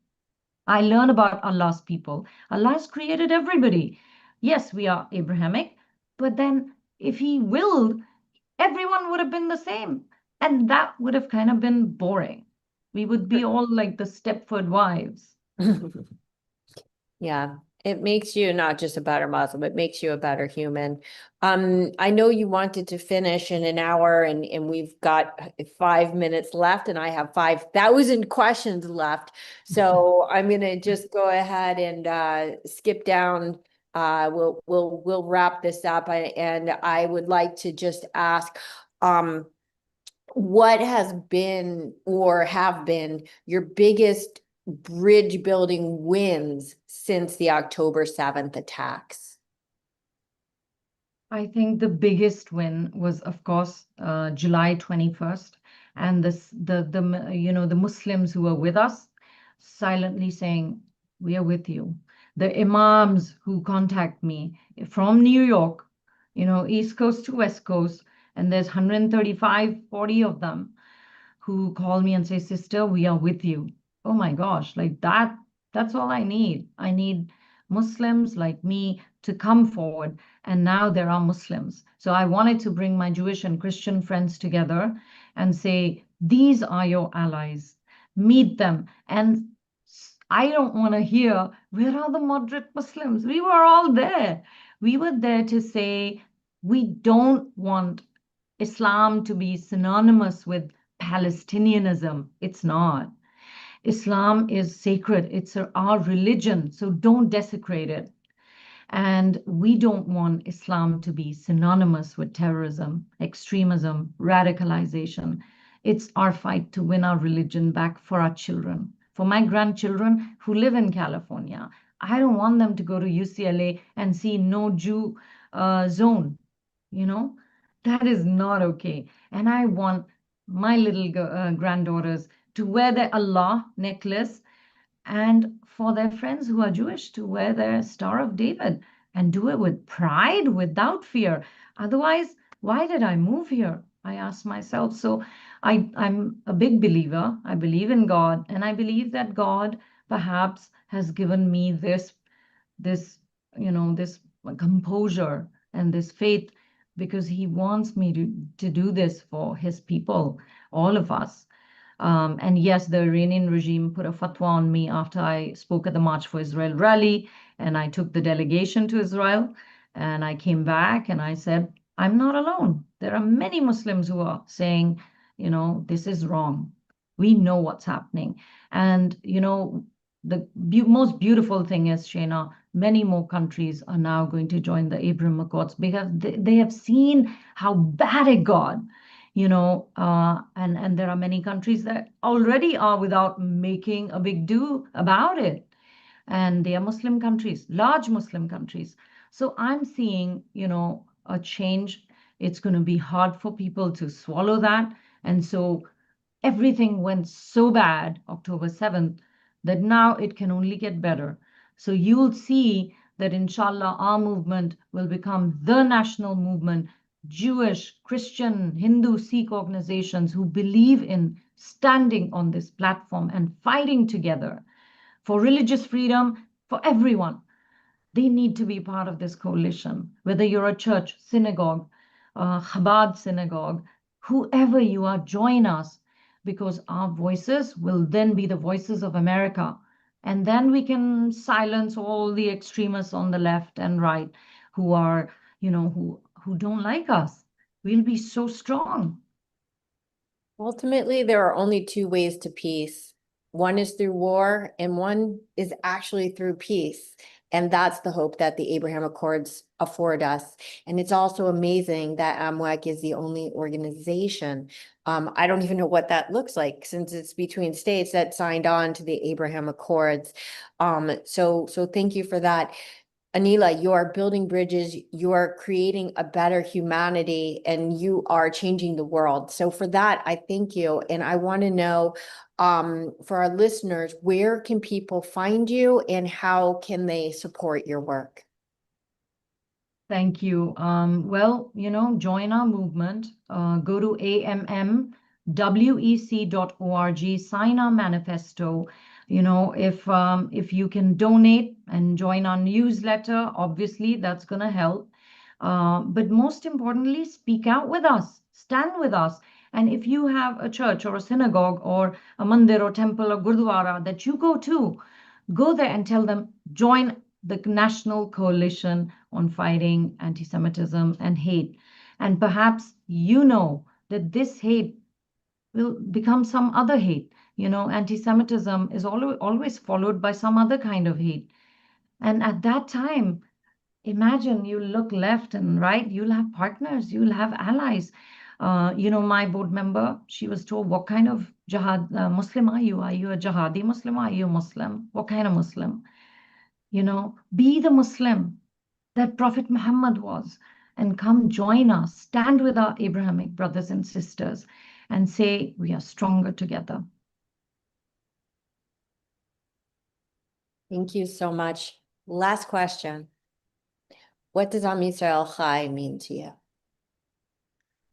I learn about Allah's people. Allah's created everybody. Yes, we are Abrahamic, but then if he willed, everyone would have been the same. And that would have kind of been boring. We would be all like the Stepford wives. Yeah, it makes you not just a better Muslim, it makes you a better human. I know you wanted to finish in an hour, and we've got 5 minutes left, and I have 5,000 questions left. So I'm gonna just go ahead and skip down. We'll wrap this up, and I would like to just ask, what has been or have been your biggest bridge building wins since the October 7th attacks? I think the biggest win was, of course, July 21st, and the Muslims who are with us silently saying, we are with you. The imams who contact me from New York, East Coast to West Coast, and there's 135, 40 of them who call me and say, sister, we are with you. Oh my gosh, like that's all I need. I need Muslims like me to come forward. And now there are Muslims. So I wanted to bring my Jewish and Christian friends together and say, these are your allies. Meet them. And I don't want to hear, where are the moderate Muslims? We were all there. We were there to say, we don't want Islam to be synonymous with Palestinianism. It's not. Islam is sacred. It's our religion. So don't desecrate it. And we don't want Islam to be synonymous with terrorism, extremism, radicalization. It's our fight to win our religion back for our children. For my grandchildren who live in California, I don't want them to go to UCLA and see no Jew zone. That is not okay. And I want my little granddaughters to wear their Allah necklace, and for their friends who are Jewish to wear their Star of David and do it with pride, without fear. Otherwise, why did I move here? I ask myself. So I'm a big believer. I believe in God, and I believe that God perhaps has given me this this composure and this faith because he wants me to do this for his people, all of us. And yes, the Iranian regime put a fatwa on me after I spoke at the March for Israel rally, and I took the delegation to Israel, and I came back and I said, I'm not alone. There are many Muslims who are saying, this is wrong. We know what's happening. And, the most beautiful thing is, Shana, many more countries are now going to join the Abraham Accords because they have seen how bad it got. And there are many countries that already are without making a big do about it. And they are Muslim countries, large Muslim countries. So I'm seeing, a change. It's going to be hard for people to swallow that. And so everything went so bad October 7th that now it can only get better. So you'll see that inshallah, our movement will become the national movement. Jewish, Christian, Hindu, Sikh organizations who believe in standing on this platform and fighting together for religious freedom for everyone. They need to be part of this coalition, whether you're a church, synagogue, Chabad synagogue, whoever you are, join us, because our voices will then be the voices of America. And then we can silence all the extremists on the left and right who are, who don't like us. We'll be so strong. Ultimately, there are only two ways to peace. One is through war, and one is actually through peace. And that's the hope that the Abraham Accords afford us. And it's also amazing that AMWEC is the only organization. I don't even know what that looks like since it's between states that signed on to the Abraham Accords. So thank you for that. Anila, you are building bridges, you are creating a better humanity, and you are changing the world. So for that, I thank you. And I want to know, for our listeners, where can people find you and how can they support your work? Thank you. Well, join our movement. Go to ammwec.org, sign our manifesto. If you can donate and join our newsletter, obviously that's going to help. But most importantly, speak out with us, stand with us. And if you have a church or a synagogue or a mandir or temple or gurdwara that you go to, go there and tell them, join the National Coalition on Fighting Anti-Semitism and Hate. And perhaps that this hate will become some other hate. Anti-Semitism is always followed by some other kind of hate. And at that time, imagine you look left and right, you'll have partners, you'll have allies. My board member, she was told, what kind of jihad Muslim are you? Are you a jihadi Muslim? Are you a Muslim? What kind of Muslim? Be the Muslim that Prophet Muhammad was, and come join us, stand with our Abrahamic brothers and sisters. and say we are stronger together. Thank you so much. Last question. What does Am Yisrael Chai mean to you?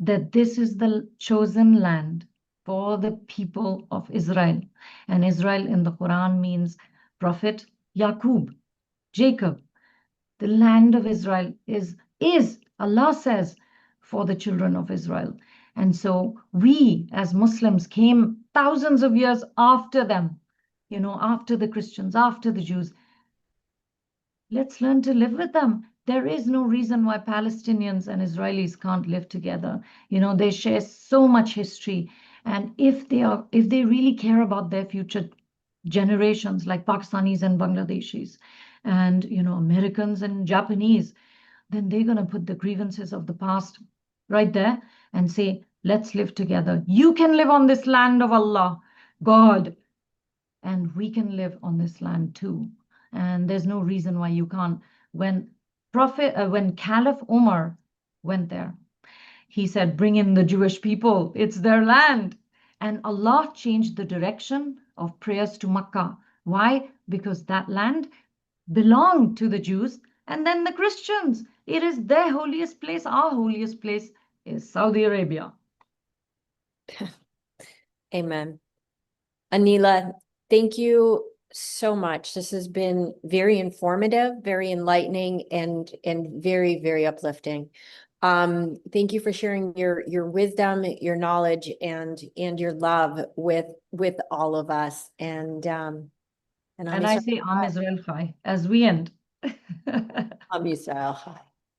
That this is the chosen land for the people of Israel. And Israel in the Quran means Prophet Yaqub, Jacob. The land of Israel is, Allah says, for the children of Israel. And so we as Muslims came thousands of years after them, after the Christians, after the Jews. Let's learn to live with them. There is no reason why Palestinians and Israelis can't live together. They share so much history. And if they really care about their future generations, like Pakistanis and Bangladeshis, and Americans and Japanese, then they're going to put the grievances of the past right there and say, let's live together. You can live on this land of Allah, God, and we can live on this land too. And there's no reason why you can't. When Caliph Umar went there, he said, bring in the Jewish people, it's their land. And Allah changed the direction of prayers to Makkah. Why? Because that land belonged to the Jews and then the Christians. It is their holiest place. Our holiest place is Saudi Arabia. Amen. Anila, thank you so much. This has been very informative, very enlightening, and very, very uplifting. Thank you for sharing your wisdom, your knowledge, and your love with all of us. And I say Am Israel Chai as we end. Am Yisrael Chai.